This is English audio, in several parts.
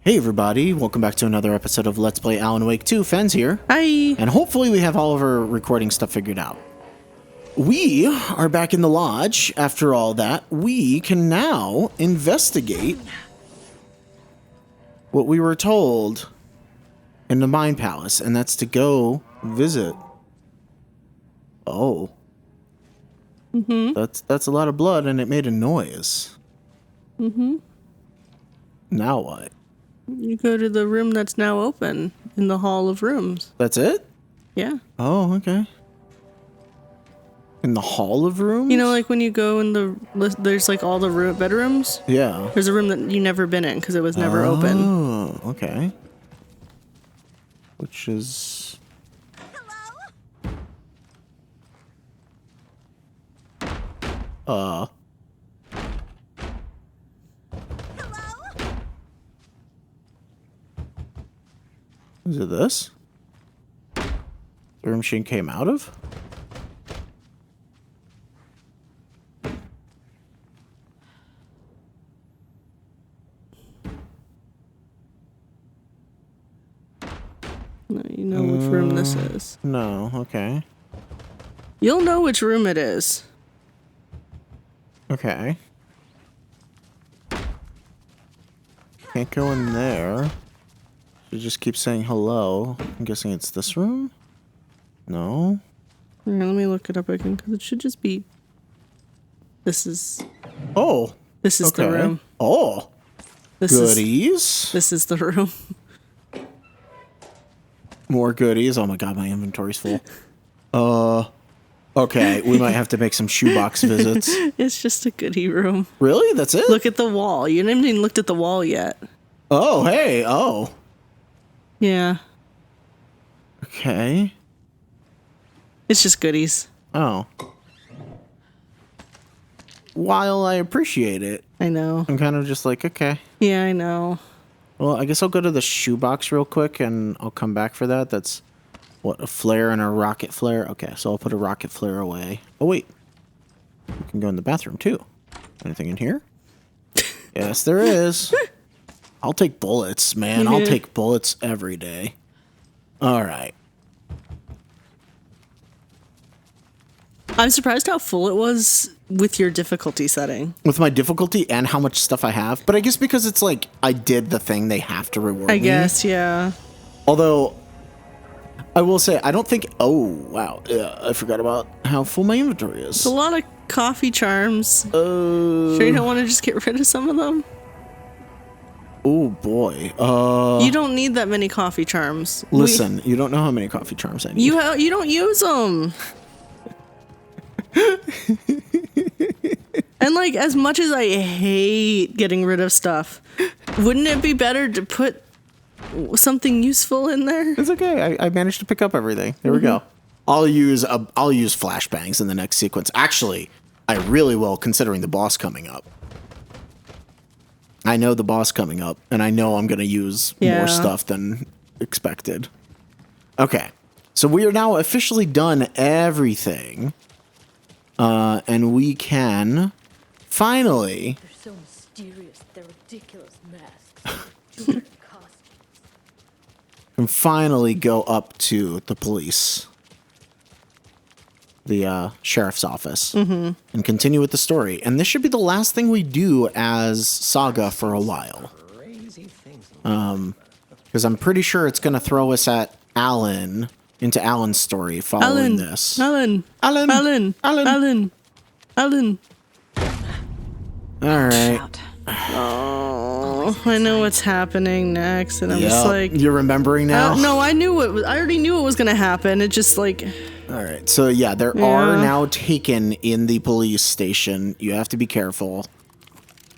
Hey everybody, welcome back to another episode of Let's Play Alan Wake 2. Fens here. Hi. And hopefully we have all of our recording stuff figured out. We are back in the lodge. After all that, we can now investigate what we were told in the Mind Palace, and that's to go visit. Oh. That's a lot of blood, and it made a noise. Now what? You go to the room that's now open in the Hall of Rooms. That's it? Yeah. Oh, okay. In the Hall of Rooms? You know, like when you go in there's like all the bedrooms? Yeah. There's a room that you never been in because it was never open. Oh, okay. Which is... Hello? Is it this? The room she came out of? No, you know which room this is. No, okay. You'll know which room it is. Okay. Can't go in there. She just keeps saying hello. I'm guessing it's this room? No? Here, let me look it up again because it should just be... This is Oh! the Okay. room. Oh! This Goodies? This is the room. More goodies. Oh my god, my inventory's full. Okay, we might have to make some shoebox visits. It's just a goodie room. Really? That's it? Look at the wall. You haven't even looked at the wall yet. Oh, hey, oh. Yeah. Okay. It's just goodies. Oh. While I appreciate it, I know. I'm kind of just like, okay. Yeah, I know. Well, I guess I'll go to the shoebox real quick and I'll come back for that. That's, what, a flare and a rocket flare? Okay, so I'll put a rocket flare away. Oh, wait. We can go in the bathroom, too. Anything in here? Yes, there is. I'll take bullets, man. I'll take bullets every day. All right. I'm surprised how full it was with your difficulty setting. With my difficulty and how much stuff I have. But I guess because it's like, I did the thing, they have to reward me. I guess, yeah. Although, I will say, I don't think... Oh, wow. Yeah, I forgot about how full my inventory is. It's a lot of coffee charms. Sure you don't want to just get rid of some of them? Oh, boy. You don't need that many coffee charms. Listen, you don't know how many coffee charms I need. You don't use them. And like, as much as I hate getting rid of stuff, wouldn't it be better to put something useful in there? It's okay. I managed to pick up everything. There we go. I'll use flashbangs in the next sequence. Actually, I really will, considering the boss coming up. I know the boss coming up, and I know I'm going to use more stuff than expected. Okay, so we are now officially done everything, and we can finally... They're so mysterious, they're ridiculous masks. Children costumes. Can finally go up to the police, the sheriff's office, and continue with the story. And this should be the last thing we do as Saga for a while. Because I'm pretty sure it's going to throw us at Alan, into Alan's story following this. Alan. All right. Oh, I know what's happening next, and I'm just like, you're remembering now? no, I already knew it was gonna happen. It just like, All right. So yeah, there are now taken in the police station. You have to be careful.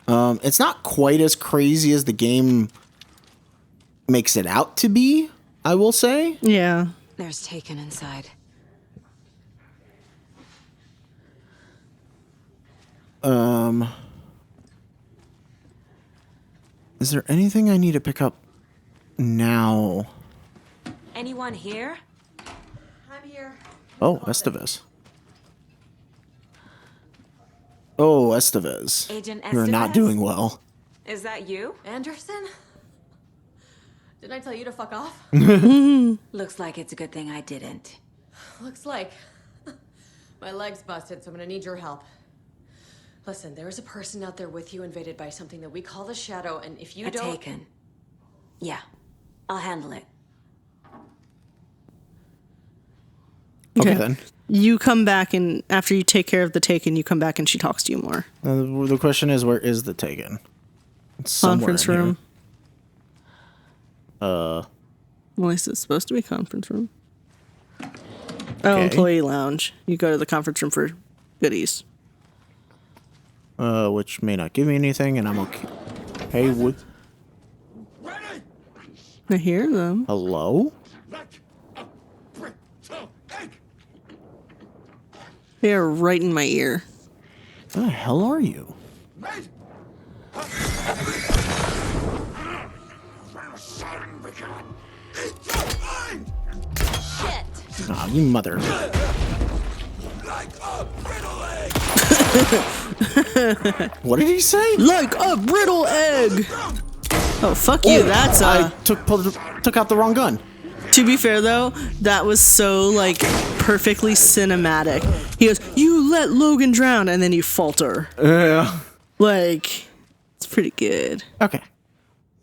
It's not quite as crazy as the game makes it out to be, I will say. yeah. There's Taken inside. Is there anything I need to pick up now? Anyone here? I'm here. Oh, Estevez. Oh, Estevez. Agent You're not Estevez? doing well. Is that you? Anderson? Didn't I tell you to fuck off? Looks like it's a good thing I didn't. Looks like. My leg's busted, so I'm gonna need your help. Listen, there is a person out there with you invaded by something that we call the Shadow, and if you don't... Taken. Yeah, I'll handle it. Okay, then. You come back, and after you take care of the Taken, you come back and she talks to you more. The question is, where is the Taken? It's somewhere Conference in here. room. Well, at least it's supposed to be conference room. Oh, Okay. employee lounge. You go to the conference room for goodies. Which may not give me anything, and I'm okay. Hey, what? I hear them. Hello? They are right in my ear. Where the hell are you? Shit! Aw, you mother. What did he say? Like a brittle egg! Oh, fuck you. That's I took out the wrong gun. To be fair, though, that was so, like, perfectly cinematic. He goes, "You let Logan drown," and then you falter. Yeah. Like, it's pretty good. Okay.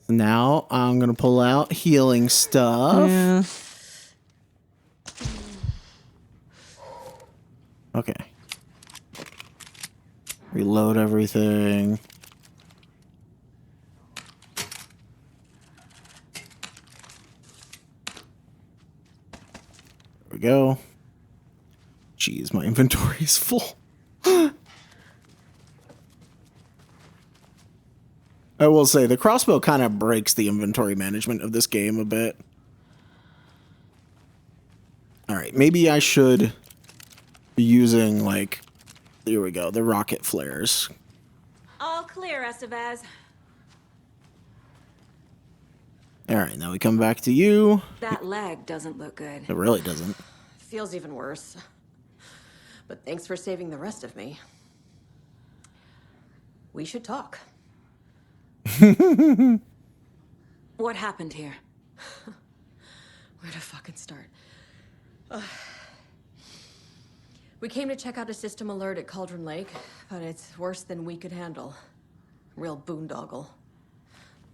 Now I'm gonna pull out healing stuff. Yeah. Okay. Reload everything. There we go. Jeez, my inventory is full. I will say, the crossbow kind of breaks the inventory management of this game a bit. Alright, maybe I should be using, like, here we go, the rocket flares. All clear, Estevez. Alright, now we come back to you. That leg doesn't look good. It really doesn't. Feels even worse. But thanks for saving the rest of me. We should talk. What happened here? Where to fucking start? We came to check out a system alert at Cauldron Lake, but it's worse than we could handle. Real boondoggle.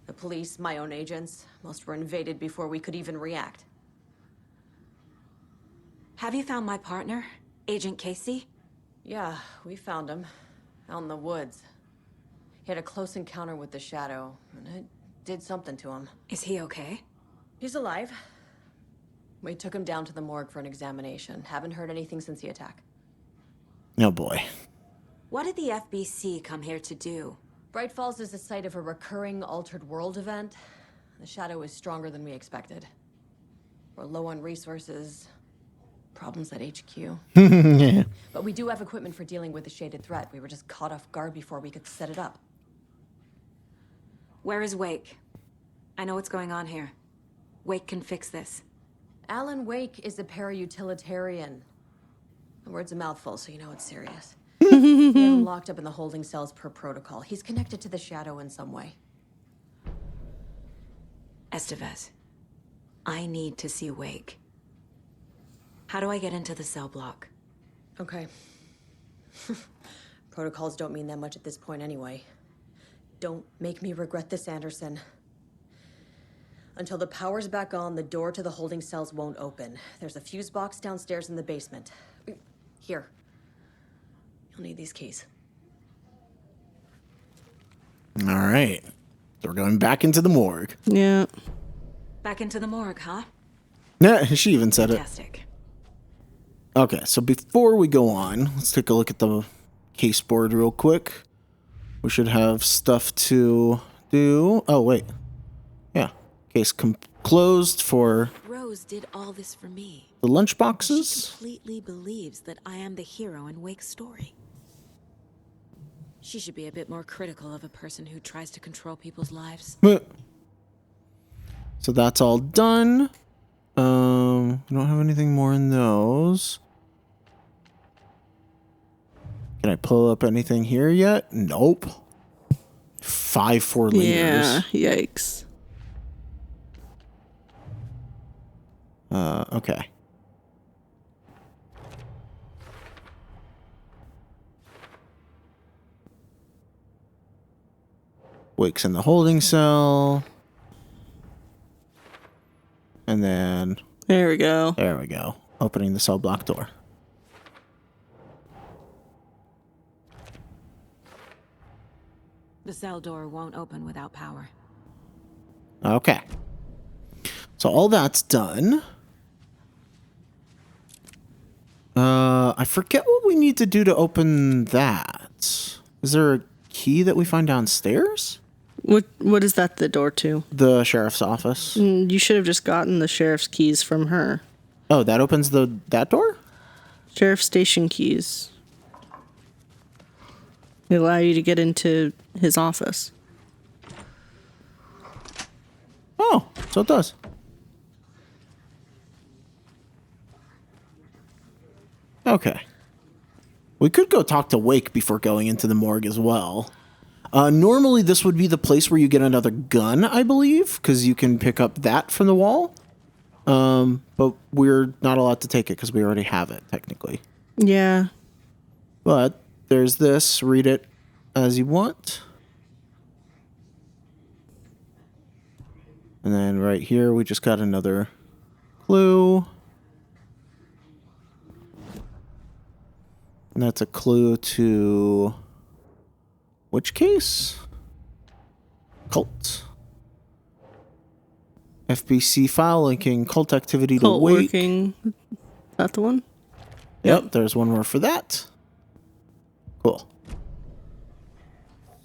The police, my own agents, most were invaded before we could even react. Have you found my partner, Agent Casey? Yeah, we found him. Out in the woods. He had a close encounter with the Shadow, and it did something to him. Is he okay? He's alive. We took him down to the morgue for an examination. Haven't heard anything since the attack. Oh boy. What did the FBC come here to do? Bright Falls is the site of a recurring altered world event. The Shadow is stronger than we expected. We're low on resources. Problems at HQ. Yeah. But we do have equipment for dealing with the shaded threat. We were just caught off guard before we could set it up. Where is Wake? I know what's going on here. Wake can fix this. Alan Wake is a para-utilitarian. The word's a mouthful, so you know it's serious. We have him locked up in the holding cells per protocol. He's connected to the Shadow in some way. Estevez, I need to see Wake. How do I get into the cell block? Okay. Protocols don't mean that much at this point anyway. Don't make me regret this, Anderson. Until the power's back on, the door to the holding cells won't open. There's a fuse box downstairs in the basement. Here. You'll need these keys. All right. So we're going back into the morgue. Yeah. Back into the morgue, huh? Yeah, she even said it. Fantastic. Okay, so before we go on, let's take a look at the case board real quick. We should have stuff to do. Oh, wait. Yeah. Case closed for Rose did all this for me. the lunch She boxes. completely believes that I am the hero in Wake's story. She should be a bit more critical of a person who tries to control people's lives. So that's all done. We don't have anything more in those. Can I pull up anything here yet? Nope. 4 liters. Yeah. Yikes. Okay. Wake's in the holding cell. And then, There we go. there we go. Opening the cell block door. The cell door won't open without power. Okay. So all that's done. I forget what we need to do to open that. Is there a key that we find downstairs? What is that the door to? The sheriff's office. You should have just gotten the sheriff's keys from her. Oh, that opens that door? Sheriff station keys. They allow you to get into his office. Oh, so it does. Okay. We could go talk to Wake before going into the morgue as well. Normally, this would be the place where you get another gun, I believe, because you can pick up that from the wall. But we're not allowed to take it because we already have it, technically. Yeah. But there's this. Read it as you want. And then right here, we just got another clue. And that's a clue to which case? Cult. FBC file linking cult activity to Cult Wake. working. Is that the one? Yep, there's one more for that. Cool. I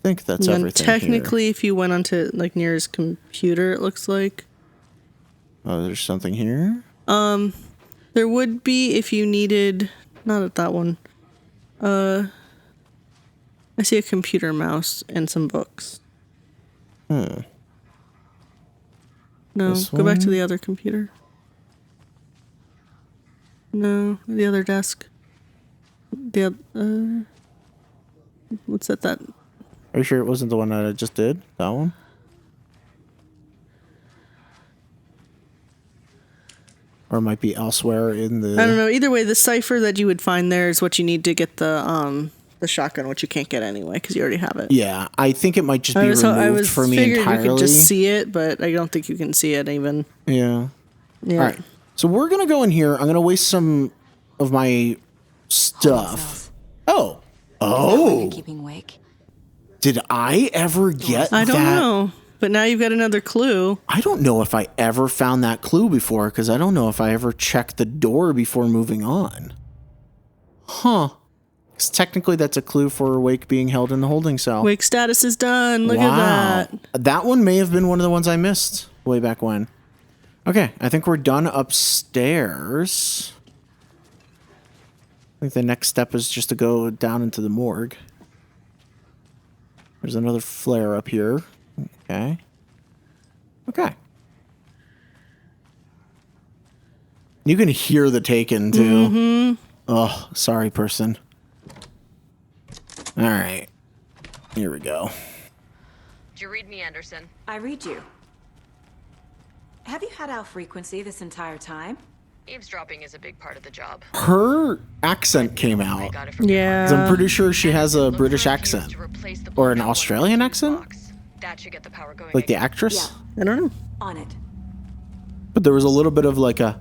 think that's And then everything. technically, if you went onto like near his computer, it looks like Oh, there's something here. there would be if you needed. Not at that one. I see a computer mouse and some books. No, This go back to one? the other computer. No, the other desk. What's that? Are you sure it wasn't the one that I just did? That one? Or it might be elsewhere in the... I don't know. Either way, the cipher that you would find there is what you need to get the shotgun, which you can't get anyway because you already have it. Yeah, I think it might just be I removed was for me figured entirely. you could just see it, but I don't think you can see it even. Yeah. Yeah. All right. So we're going to go in here. I'm going to waste some of my stuff. Oh. Oh. Keeping Wake. Did I ever get I don't that? know, but now you've got another clue. I don't know if I ever found that clue before because I don't know if I ever checked the door before moving on. Huh. 'Cause technically that's a clue for Wake being held in the holding cell. Wake status is done. Look at that. That one may have been one of the ones I missed way back when. Okay, I think we're done upstairs. I think the next step is just to go down into the morgue. There's another flare up here. Okay. Okay. You can hear the Taken, too. Mm-hmm. Oh, sorry, person. All right. Here we go. Did you read me, Anderson? I read you. Have you had our frequency this entire time? Eavesdropping is a big part of the job. Her accent came I out. got it from your Yeah. 'Cause I'm pretty sure she has a Look for British fuse accent. to replace the Or an block Australian one accent? box. That should get the power going Like the again. actress? Yeah. I don't know. On it. But there was a little bit of like a,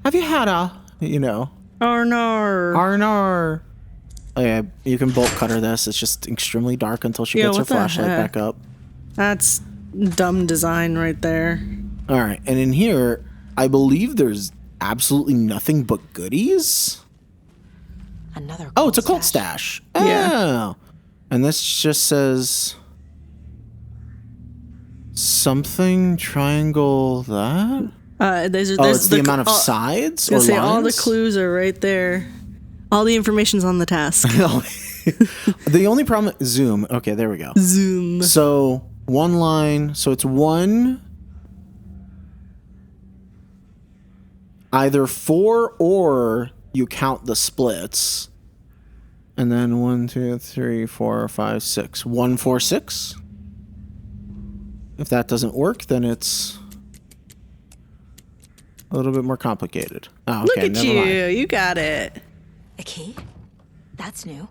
have you had a, you know, Arnar. Arnar. Oh yeah, you can bolt cutter this. It's just extremely dark until she Yeah, gets her what the flashlight heck? back up. That's dumb design right there. All right, and in here, I believe there's absolutely nothing but goodies. Another. Oh, it's a cult stash. stash. Yeah. Oh. And this just says something triangle that. There's Oh, it's the amount of all- sides I or was gonna say, all the lines? clues are right there. All the information's on the task. The only problem, zoom. Okay, there we go. Zoom. So one line. So it's one, either 4 or you count the splits. And then 1, 2, 3, 4, 5, 6. 1, 4, 6. If that doesn't work, then it's a little bit more complicated. Oh, Look okay, at never you. mind. You got it. A key? That's new.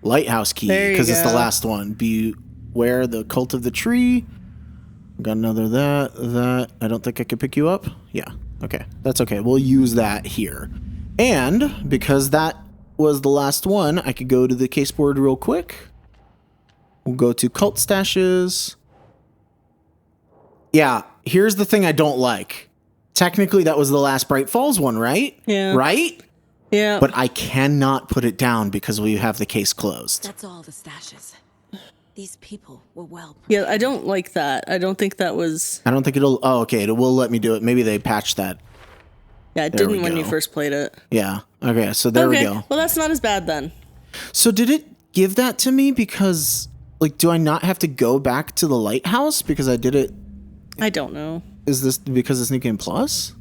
Lighthouse key, There you because it's the go. last one. Beware the cult of the tree. Got another that. I don't think I can pick you up. Yeah, okay. That's okay. We'll use that here. And because that was the last one, I could go to the case board real quick. We'll go to cult stashes. Yeah, here's the thing I don't like. Technically, that was the last Bright Falls one, right? Yeah. Right? Yeah. But I cannot put it down because we have the case closed. That's all the stashes. These people were well Yeah, I don't like that. I don't think that was... I don't think it'll... Oh, okay, it will let me do it. Maybe they patched that. Yeah, it There we didn't when you go. first played it. Yeah. Okay, so there we go. Well, that's not as bad then. So did it give that to me because... Like, do I not have to go back to the lighthouse because I did it... I don't know. Is this because it's New Game Plus?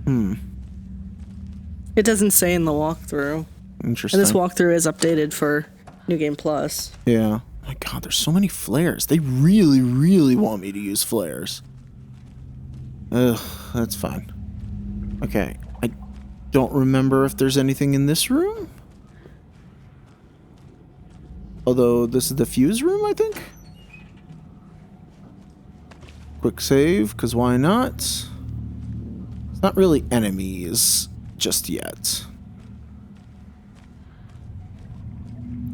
It doesn't say in the walkthrough. Interesting. And this walkthrough is updated for New Game Plus. Yeah. My God, there's so many flares. They really, really want me to use flares. Ugh, that's fine. Okay, I don't remember if there's anything in this room. Although this is the fuse room, I think. Quick save, because why not? It's not really enemies just yet.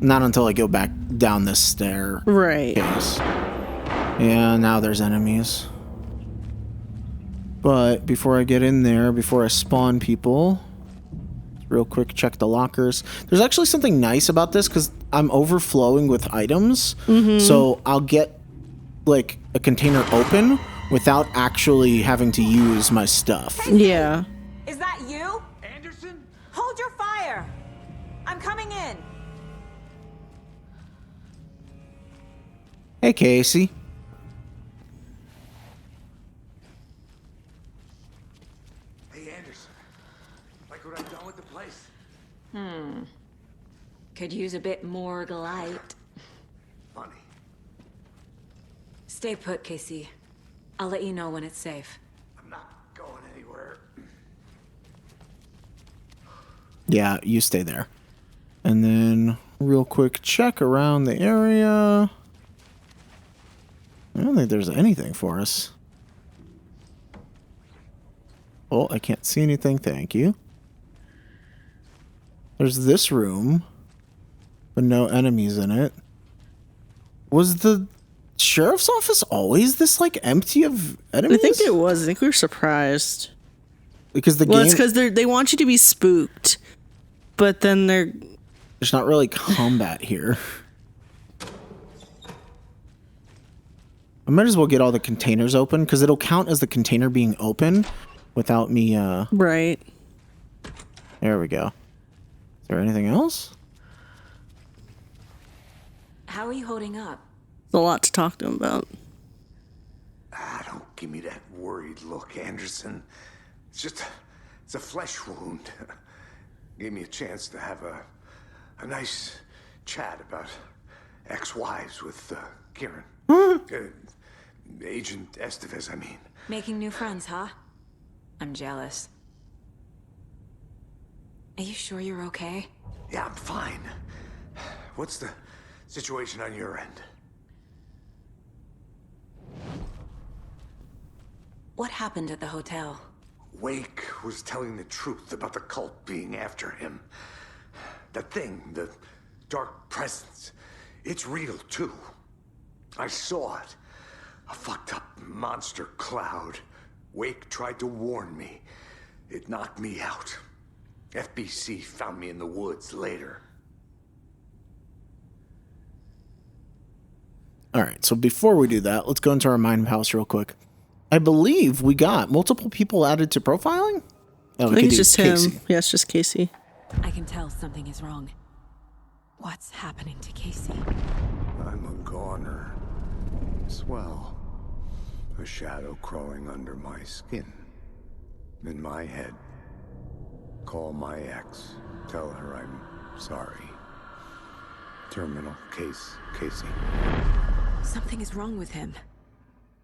Not until I go back down this stair. Right. Yes. Yeah, now there's enemies. But before I get in there, before I spawn people, real quick, check the lockers. There's actually something nice about this because I'm overflowing with items. So I'll get like a container open without actually having to use my stuff. Yeah. Is that you? Anderson? Hold your fire! I'm coming in. Hey, Casey. Hey, Anderson. Like what I've done with the place? Could use a bit more light. Funny. Stay put, Casey. I'll let you know when it's safe. I'm not going anywhere. Yeah, you stay there. And then real quick check around the area. I don't think there's anything for us. Oh, I can't see anything. Thank you. There's this room, but no enemies in it. Was the sheriff's office always this like empty of enemies? I think it was. I think we were surprised. Because the Well, game, it's because they want you to be spooked, but then they're... there's not really combat here. I might as well get all the containers open because it'll count as the container being open without me. Right. There we go. Is there anything else? How are you holding up? There's a lot to talk to him about. Don't give me that worried look, Anderson. It's a flesh wound. Gave me a chance to have a nice chat about ex-wives with Kieran. Agent Estevez, I mean. Making new friends, huh? I'm jealous. Are you sure you're okay? Yeah, I'm fine. What's the situation on your end? What happened at the hotel? Wake was telling the truth about the cult being after him. That thing, the dark presence, it's real too. I saw it. A fucked up monster cloud. Wake tried to warn me. It knocked me out. FBC found me in the woods later. All right, so before we do that, let's go into our mind house real quick. I believe we got multiple people added to profiling. Oh, I think it's just him. Casey. Yeah, it's just Casey. I can tell something is wrong. What's happening to Casey? I'm a goner. Swell. A shadow crawling under my skin. In my head. Call my ex. Tell her I'm sorry. Terminal case, Casey. Something is wrong with him.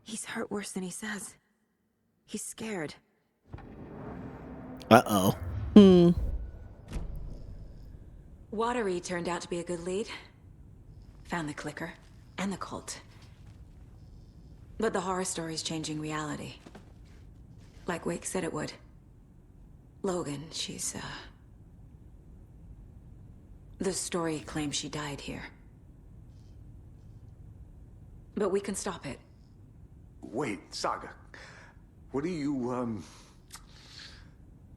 He's hurt worse than he says. He's scared. Uh-oh. Watery turned out to be a good lead. Found the clicker and the cult. But the horror story's changing reality. Like Wake said it would. Logan, she's, the story claims she died here. But we can stop it. Wait, Saga. What do you,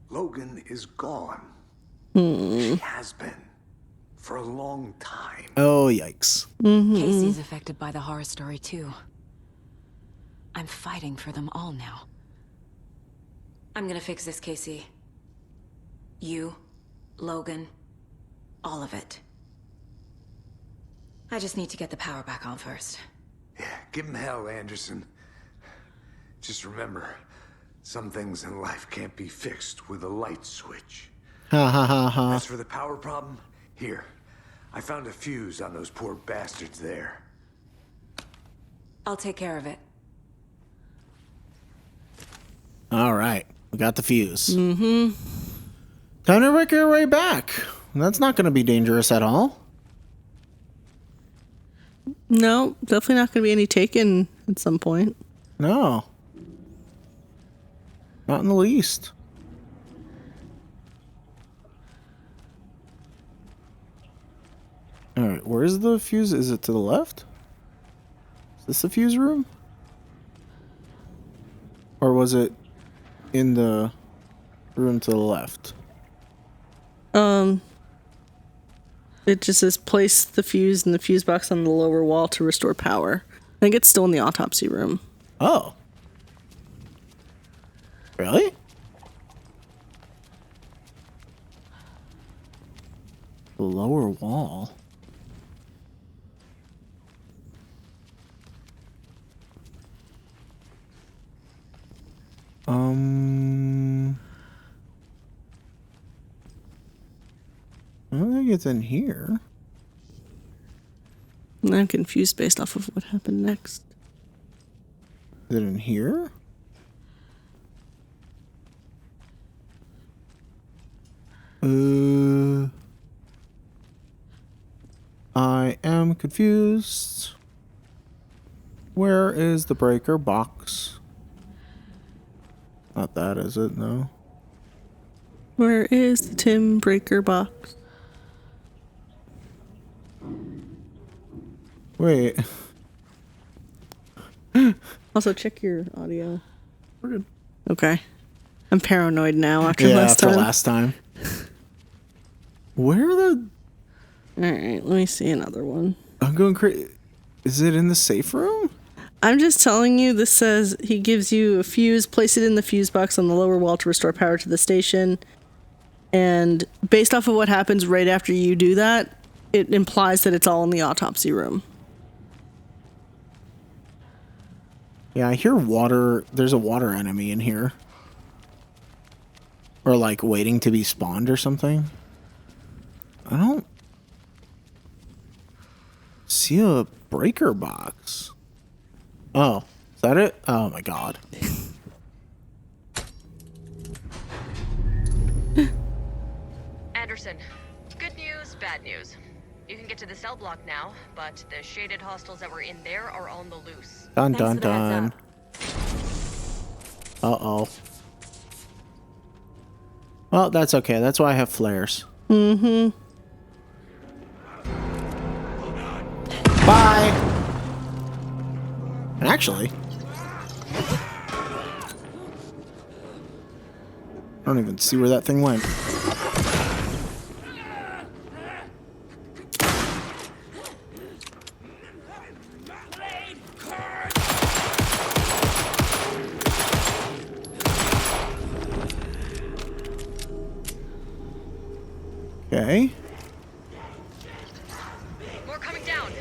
Logan is gone. She has been. For a long time. Oh, yikes. Casey's affected by the horror story, too. I'm fighting for them all now. I'm gonna fix this, Casey. You, Logan, all of it. I just need to get the power back on first. Yeah, give him hell, Anderson. Just remember, some things in life can't be fixed with a light switch. Ha ha ha ha. As for the power problem, here. I found a fuse on those poor bastards there. I'll take care of it. All right. We got the fuse. Mm-hmm. Time to make our way back. That's not going to be dangerous at all. No, definitely not going to be any taken at some point. No. Not in the least. All right, where's the fuse? Is it to the left? Is this the fuse room? Or was it in the room to the left? It just says place the fuse in the fuse box on the lower wall to restore power. I think it's still in the autopsy room. Oh. Really? The lower wall. I don't think it's in here. I'm confused based off of what happened next. Is it in here? I am confused. Where is the breaker box? Not that, is it? No. Where is the Tim Breaker box? Wait. Also, check your audio. We're good. Okay. I'm paranoid now after Yeah, last after time. last time. Where are the... Alright, let me see another one. I'm going crazy. Is it in the safe room? I'm just telling you, this says he gives you a fuse, place it in the fuse box on the lower wall to restore power to the station. And based off of what happens right after you do that, it implies that it's all in the autopsy room. Yeah, I hear water. There's a water enemy in here. Or like waiting to be spawned or something. I don't see a breaker box. Oh, is that it? Oh my god. Anderson, good news, bad news. You can get to the cell block now, but the shaded hostiles that were in there are on the loose. Dun Thanks dun for the heads dun. Uh-oh. Well, that's okay. That's why I have flares. Mm-hmm. Bye! And actually... I don't even see where that thing went. Okay. More coming down.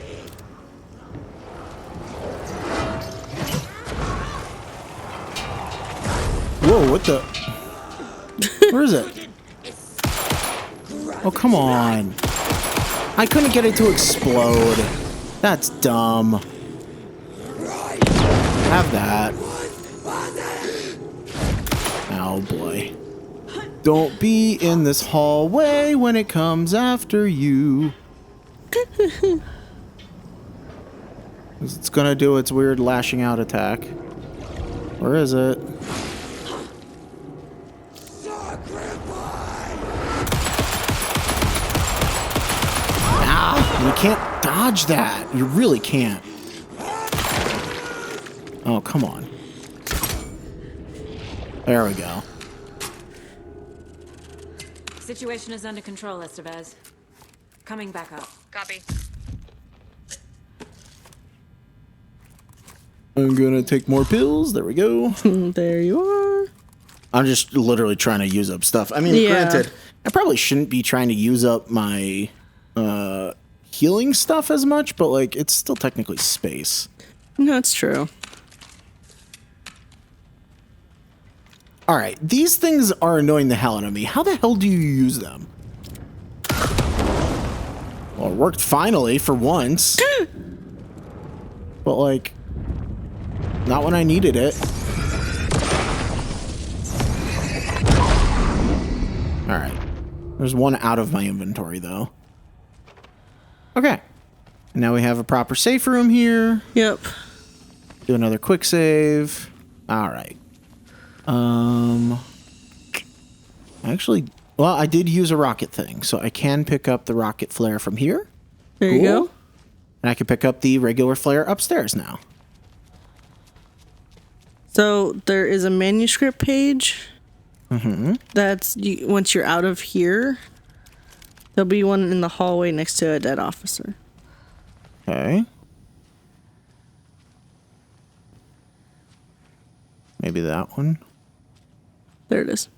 Whoa, what the... Where is it? Oh, come on. I couldn't get it to explode. That's dumb. Have that. Oh, boy. Don't be in this hallway when it comes after you. 'Cause it's gonna do its weird lashing out attack. Where is it? Ah, you can't dodge that. You really can't. Oh, come on. There we go. Situation is under control, Estevez. Coming back up. Copy. I'm gonna take more pills. There we go. There you are. I'm just literally trying to use up stuff. I mean, Yeah. granted, I probably shouldn't be trying to use up my healing stuff as much, but like, it's still technically space. No, it's true. All right, these things are annoying the hell out of me. How the hell do you use them? Well, it worked finally for once. But like, not when I needed it. All right. There's one out of my inventory, though. Okay. Now we have a proper safe room here. Yep. Do another quick save. All right. Actually, well, I did use a rocket thing, so I can pick up the rocket flare from here. There you go. And I can pick up the regular flare upstairs now. So there is a manuscript page. That's once you're out of here. There'll be one in the hallway next to a dead officer. Okay. Maybe that one. There it is.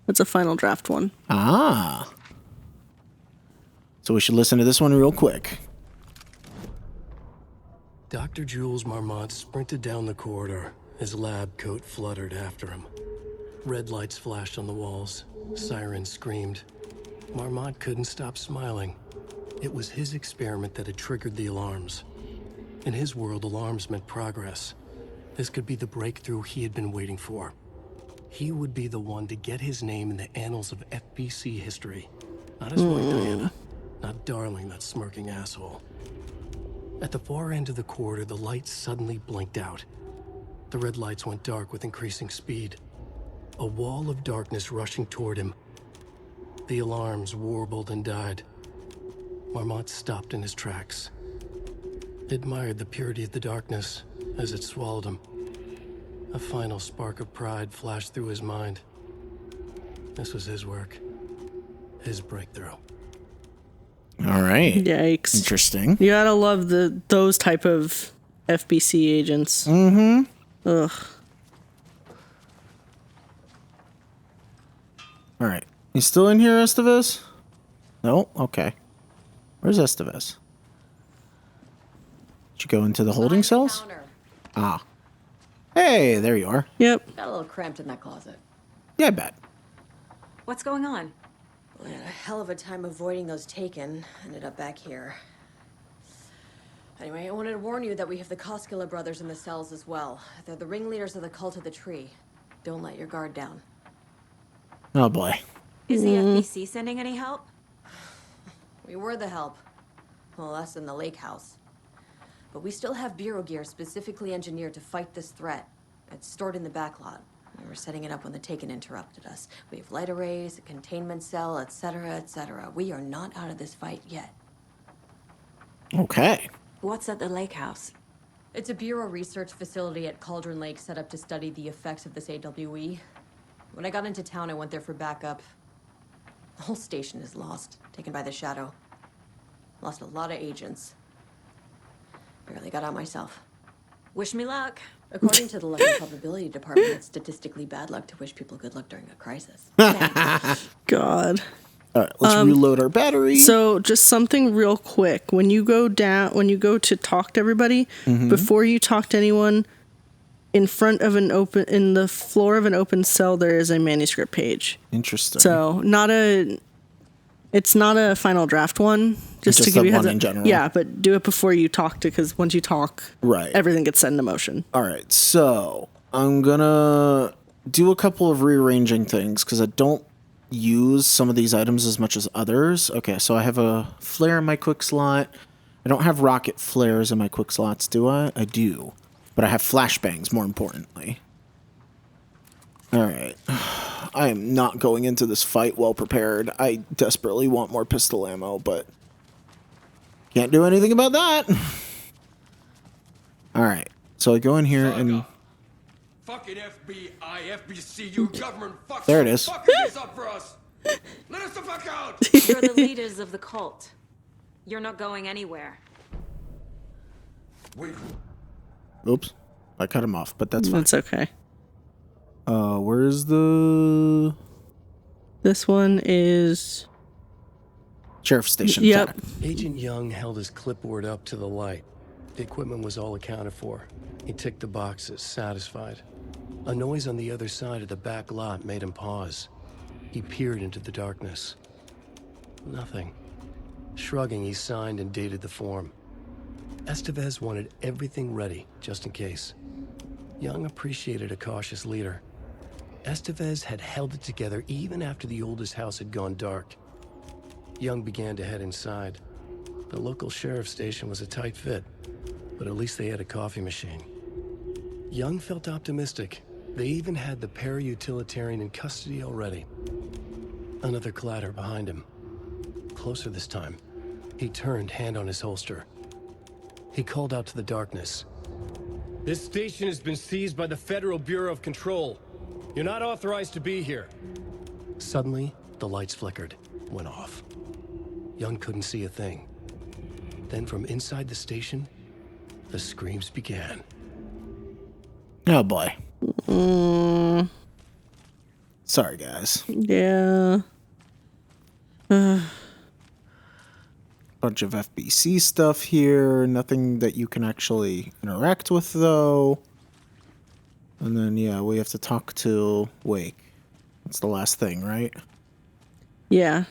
That's a final draft one. Ah. So we should listen to this one real quick. Dr. Jules Marmont sprinted down the corridor, his lab coat fluttered after him. Red lights flashed on the walls, sirens screamed. Marmont couldn't stop smiling. It was his experiment that had triggered the alarms. In his world, alarms meant progress. This could be the breakthrough he had been waiting for. He would be the one to get his name in the annals of FBC history. Not his wife Diana, not Darling, that smirking asshole. At the far end of the corridor, the lights suddenly blinked out. The red lights went dark with increasing speed. A wall of darkness rushing toward him. The alarms warbled and died. Marmont stopped in his tracks. He admired the purity of the darkness as it swallowed him. A final spark of pride flashed through his mind. This was his work. His breakthrough. All right. Yikes. Interesting. You gotta love those type of FBC agents. Ugh. All right. You still in here, Estevez? No? Okay. Where's Estevez? Did you go into the holding cells? Counter. Ah. Hey, there you are. Yep. Got a little cramped in that closet. Yeah, I bet. What's going on? We had a hell of a time avoiding those taken. Ended up back here. Anyway, I wanted to warn you that we have the Koskela brothers in the cells as well. They're the ringleaders of the cult of the tree. Don't let your guard down. Oh, boy. Is the FBC sending any help? We were the help. Well, us in the lake house. But we still have bureau gear specifically engineered to fight this threat. It's stored in the backlot. We were setting it up when the Taken interrupted us. We have light arrays, a containment cell, etc., etc. We are not out of this fight yet. Okay. What's at the lake house? It's a bureau research facility at Cauldron Lake set up to study the effects of this AWE. When I got into town, I went there for backup. The whole station is lost, taken by the Shadow. Lost a lot of agents. Barely got out myself. Wish me luck. According to the luck and probability department, it's statistically bad luck to wish people good luck during a crisis. God. All right, let's reload our battery. So just something real quick. When you go to talk to everybody, before you talk to anyone, in the floor of an open cell, there is a manuscript page. Interesting. So it's not a final draft one. Just to give the you a one heads up. in general. Yeah, but do it before you talk because once you talk, Right. everything gets set into motion. All right, so I'm gonna do a couple of rearranging things because I don't use some of these items as much as others. Okay, so I have a flare in my quick slot. I don't have rocket flares in my quick slots, do I? I do. But I have flashbangs, more importantly. Alright. I am not going into this fight well prepared. I desperately want more pistol ammo, but can't do anything about that. Alright. So I go in here and... Fucking FBI, FBC, your government fucks There it is. fucking this up for us. Let us the fuck out. You're the leaders of the cult. You're not going anywhere. Wait. Oops. I cut him off, but that's fine. That's okay. Where's the... This one is... Sheriff Station. Yep. Got it. Agent Young held his clipboard up to the light. The equipment was all accounted for. He ticked the boxes, satisfied. A noise on the other side of the back lot made him pause. He peered into the darkness. Nothing. Shrugging, he signed and dated the form. Estevez wanted everything ready, just in case. Young appreciated a cautious leader. Estevez had held it together even after the oldest house had gone dark. Young began to head inside. The local sheriff's station was a tight fit, but at least they had a coffee machine. Young felt optimistic. They even had the para-utilitarian in custody already. Another clatter behind him. Closer this time. He turned, hand on his holster. He called out to the darkness. This station has been seized by the Federal Bureau of Control. You're not authorized to be here. Suddenly, the lights flickered, went off. Young couldn't see a thing. Then from inside the station, the screams began. Oh boy. Sorry, guys. Yeah. Bunch of FBC stuff here. Nothing that you can actually interact with, though. And then, yeah, we have to talk to Wake. That's the last thing, right? Yeah.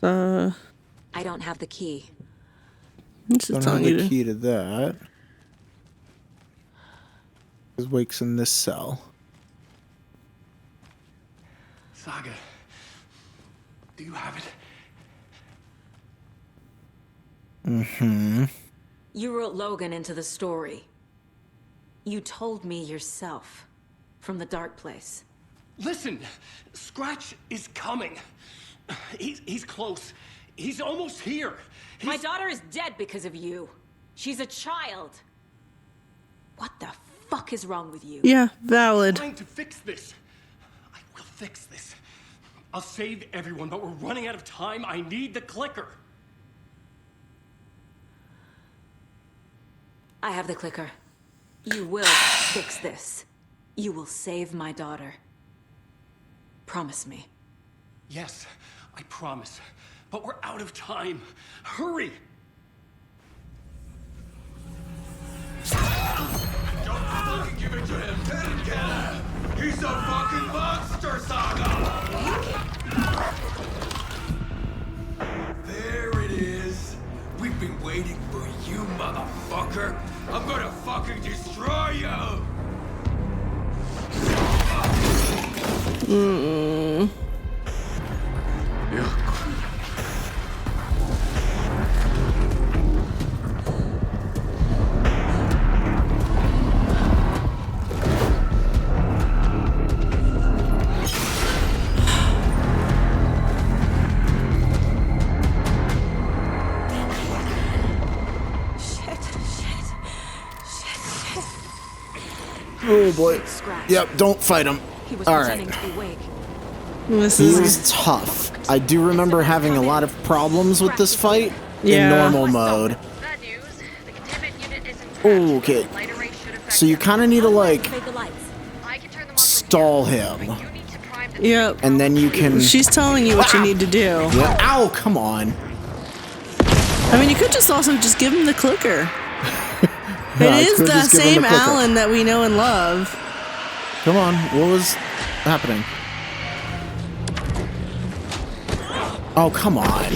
I don't have the key. It's just Don't have telling you the to... key to that. Because Wake's in this cell. Saga, do you have it? Mm-hmm. You wrote Logan into the story. You told me yourself from the dark place. Listen, Scratch is coming. He's close. He's almost here. My daughter is dead because of you. She's a child. What the fuck is wrong with you? Yeah, valid. I'm trying to fix this. I will fix this. I'll save everyone, but we're running out of time. I need the clicker. I have the clicker. You will fix this. You will save my daughter. Promise me. Yes, I promise. But we're out of time. Hurry! Don't fucking give it to him! Let him get him! He's a fucking monster, Saga! There it is. We've been waiting for you, motherfucker. I'm gonna fucking destroy you! Oh boy. Scratch. Yep, don't fight him. He was All pretending right. to be Wake. This He is... is tough. I do remember having a lot of problems with this fight Yeah. in normal mode. Bad news. The containment unit isn't Okay. Lighter rate should affect So you kind of need to, like, Fade the lights. I can turn them on from stall here, him. but you need to prime the Yep. And then you can... She's telling you what you need to do. Yeah. Ow, come on. I mean, you could just also just give him the clicker. Yeah, It I is could the just give him same the clicker. Alan that we know and love. Come on, what was happening? Oh, come on.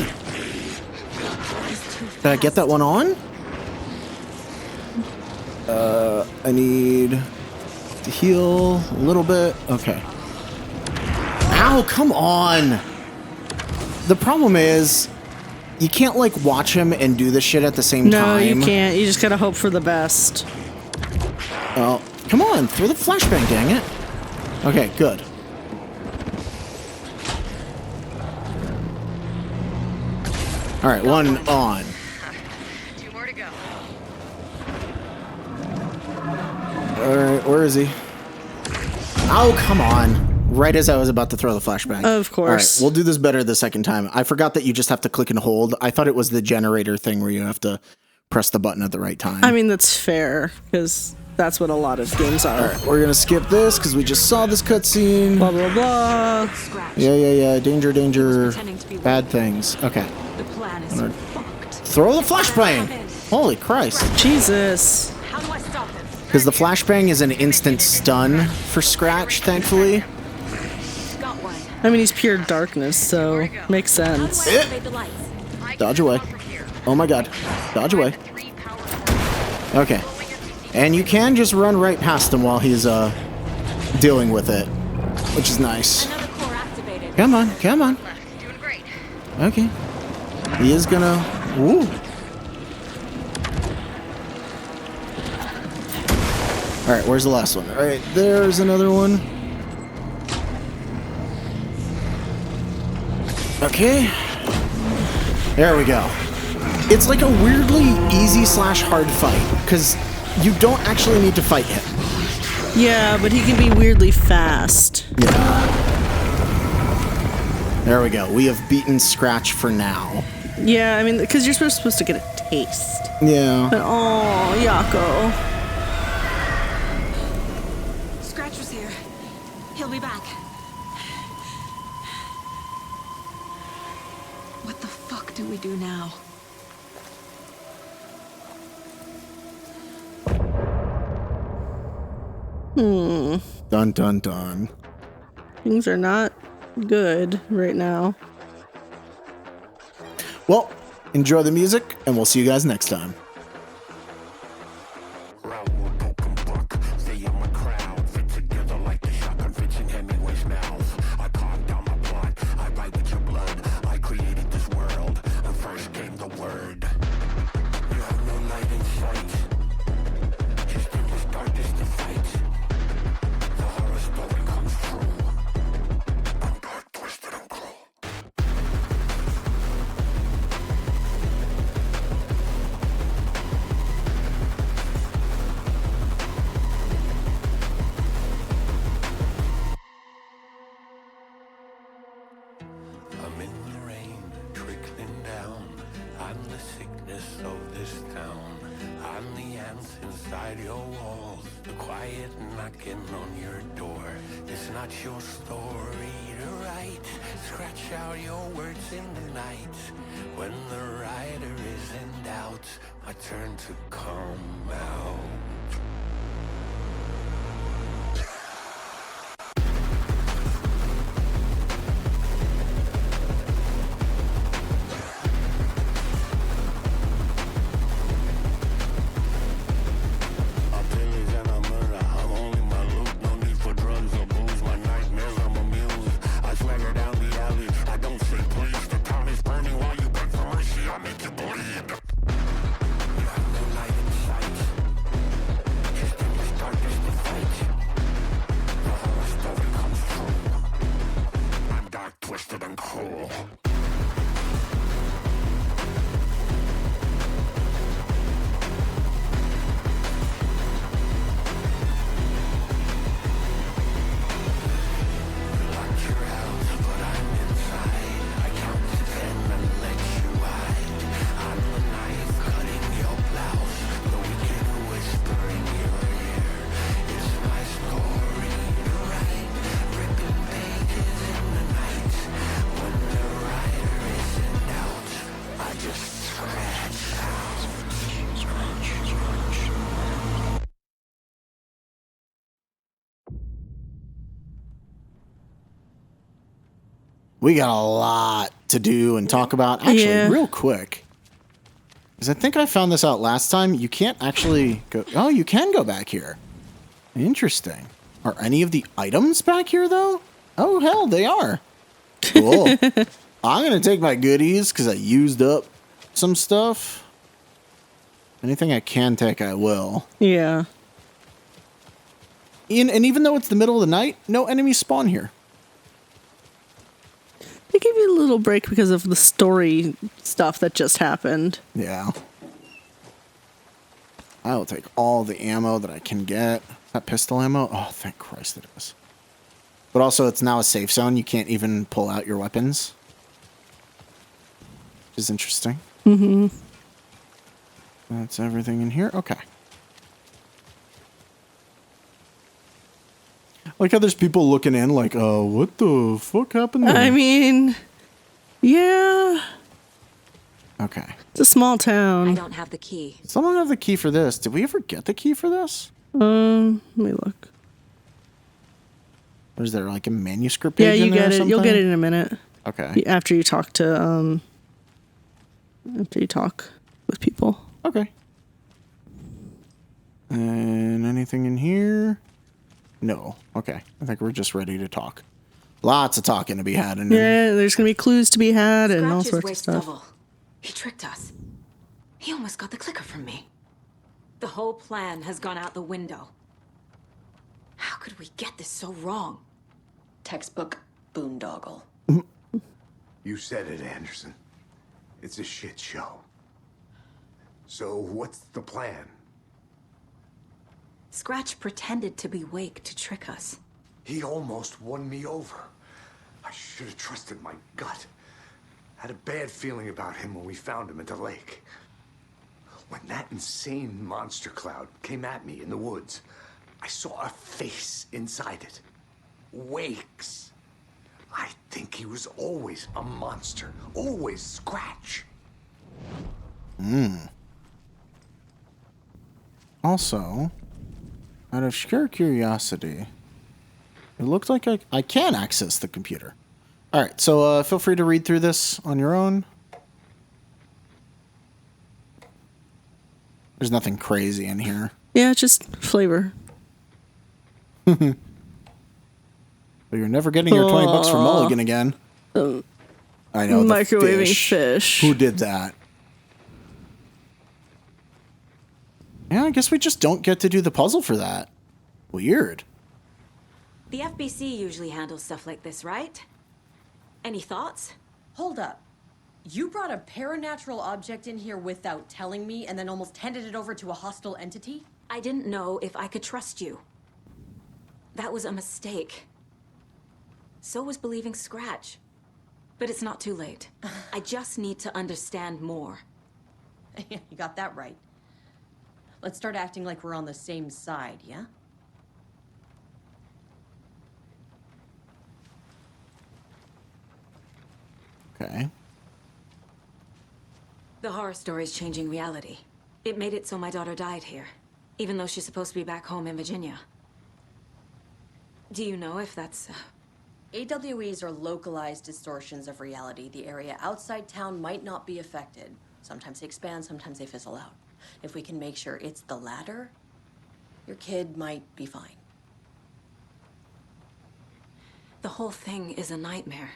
Did I get that one on? I need to heal a little bit. Okay. Ow, come on! The problem is, you can't, like, watch him and do this shit at the same No, time. you can't. You just gotta hope for the best. Oh, come on, throw the flashbang, dang it. Okay, good. Alright, one on. 2 more to go. Alright, where is he? Oh, come on. Right as I was about to throw the flashbang. Of course. Alright, we'll do this better the second time. I forgot that you just have to click and hold. I thought it was the generator thing where you have to press the button at the right time. I mean, that's fair, because that's what a lot of games are. Alright, we're gonna skip this because we just saw this cutscene. Blah, blah, blah. Scratch. Yeah. Danger, danger. Pretending to be Bad things. Okay. The plan is fucked. Throw the flashbang! Holy Christ. Jesus. How do I stop him? Because the flashbang is an instant stun for Scratch, thankfully. Got one. I mean, he's pure darkness, so makes How do sense. I activate the lights? I can Dodge away. go from here. Oh my god. Dodge away. 3 power cords. Okay. And you can just run right past him while he's dealing with it, which is nice. Another core activated. Come on, come on. Left. Doing great. Okay. He is gonna... Woo. Alright, where's the last one? Alright, there's another one. Okay. There we go. It's like a weirdly easy/hard fight, because you don't actually need to fight him. Yeah, but he can be weirdly fast. Yeah. There we go. We have beaten Scratch for now. Yeah, I mean, because you're supposed to get a taste. Yeah. But, oh, Yako. Scratch was here. He'll be back. What the fuck do we do now? Dun dun dun. Things are not good right now. Well, enjoy the music, and we'll see you guys next time. I'm in the rain, trickling down. I'm the sickness of this town. I'm the ants inside your walls, the quiet knocking on your door. It's not your story to write. Scratch out your words in the night. When the writer is in doubt, my turn to come out. Twisted and cruel. We got a lot to do and talk about. Actually, Yeah. real quick. Because I think I found this out last time. You can't actually go... Oh, you can go back here. Interesting. Are any of the items back here, though? Oh, hell, they are. Cool. I'm going to take my goodies because I used up some stuff. Anything I can take, I will. Yeah. And even though it's the middle of the night, no enemies spawn here. They give you a little break because of the story stuff that just happened. Yeah. I will take all the ammo that I can get. Is that pistol ammo? Oh, thank Christ it is. But also, it's now a safe zone. You can't even pull out your weapons. Which is interesting. Mm-hmm. That's everything in here? Okay. Like how there's people looking in like, what the fuck happened there? I mean, yeah. Okay. It's a small town. I don't have the key. Someone have the key for this. Did we ever get the key for this? Let me look. Or is there like a manuscript Yeah, page you in there get or it. something? You'll get it in a minute. Okay. After you talk to after you talk with people. Okay. And anything in here? No. Okay. I think we're just ready to talk. Lots of talking to be had in Yeah, there's gonna be clues to be had and all Scratch's sorts of Wake's stuff. double. He tricked us. He almost got the clicker from me. The whole plan has gone out the window. How could we get this so wrong? Textbook boondoggle. You said it, Anderson. It's a shit show. So what's the plan? Scratch pretended to be Wake to trick us. He almost won me over. I should have trusted my gut. Had a bad feeling about him when we found him at the lake. When that insane monster cloud came at me in the woods, I saw a face inside it. Wake's. I think he was always a monster. Always Scratch. Also, out of sheer curiosity, it looks like I can access the computer. All right, so feel free to read through this on your own. There's nothing crazy in here. Yeah, it's just flavor. But you're never getting your 20 bucks from Mulligan again. I know, the Microwaving fish. Who did that? Yeah, I guess we just don't get to do the puzzle for that. Weird. The FBC usually handles stuff like this, right? Any thoughts? Hold up. You brought a paranatural object in here without telling me and then almost handed it over to a hostile entity? I didn't know if I could trust you. That was a mistake. So was believing Scratch. But it's not too late. I just need to understand more. You got that right. Let's start acting like we're on the same side, yeah? Okay. The horror story's changing reality. It made it so my daughter died here, even though she's supposed to be back home in Virginia. Do you know if that's... AWEs are localized distortions of reality. The area outside town might not be affected. Sometimes they expand, sometimes they fizzle out. If we can make sure it's the latter, your kid might be fine. The whole thing is a nightmare.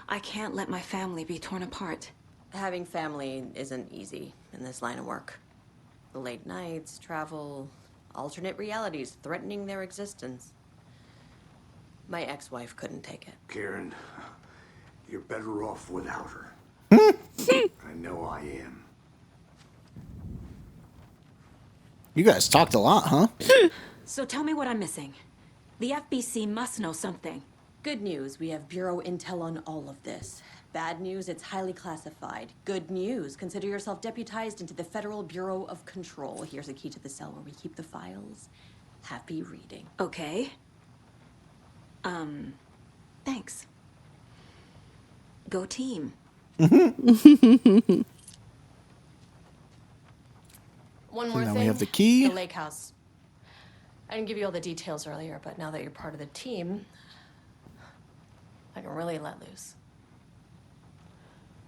I can't let my family be torn apart. Having family isn't easy in this line of work. The late nights, travel, alternate realities threatening their existence. My ex-wife couldn't take it. Karen, you're better off without her. I know I am. You guys talked a lot, huh? So tell me what I'm missing. The FBC must know something. Good news, we have Bureau intel on all of this. Bad news, it's highly classified. Good news, consider yourself deputized into the Federal Bureau of Control. Here's a key to the cell where we keep the files. Happy reading. Okay. Thanks. Go team. One more And then thing. we have the key. The lake house. I didn't give you all the details earlier, but now that you're part of the team, I can really let loose.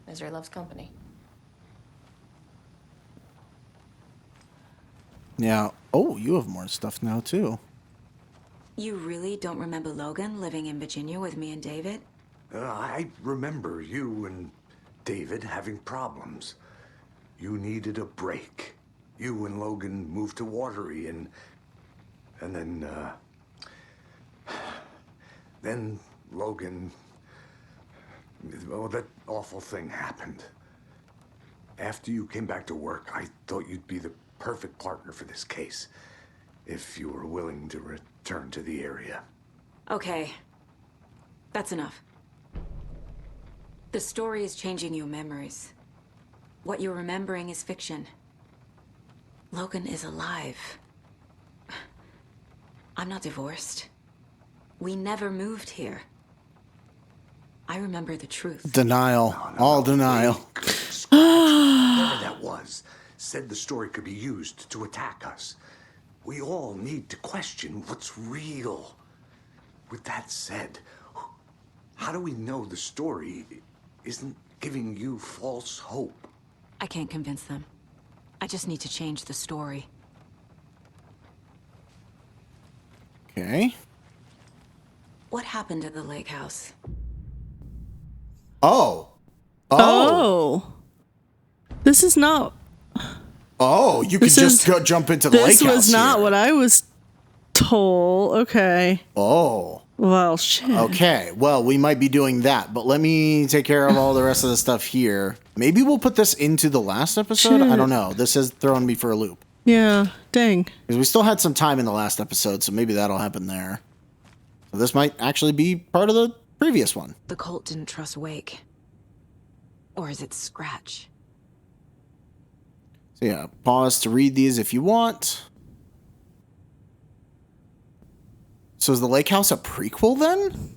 Misery loves company. Yeah. Oh, you have more stuff now, too. You really don't remember Logan living in Virginia with me and David? I remember you and David having problems. You needed a break. You and Logan moved to Watery and then Logan, well, that awful thing happened. After you came back to work, I thought you'd be the perfect partner for this case, if you were willing to return to the area. Okay. That's enough. The story is changing your memories. What you're remembering is fiction. Logan is alive. I'm not divorced. We never moved here. I remember the truth. Denial. All denial. Whoever that was said the story could be used to attack us. We all need to question what's real. With that said, how do we know the story isn't giving you false hope? I can't convince them. I just need to change the story. Okay. What happened at the lake house? Oh. Oh. This is not. Oh, you can just go jump into the lake house. This was not here. what I was told. Okay. Oh. Well, shit. Okay. Well, we might be doing that, but let me take care of all the rest of the stuff here. Maybe we'll put this into the last episode. Shit. I don't know. This has thrown me for a loop. Yeah. Dang. Because we still had some time in the last episode, so maybe that'll happen there. So this might actually be part of the previous one. The cult didn't trust Wake. Or is it Scratch? So yeah, pause to read these if you want. So is the lake house a prequel then?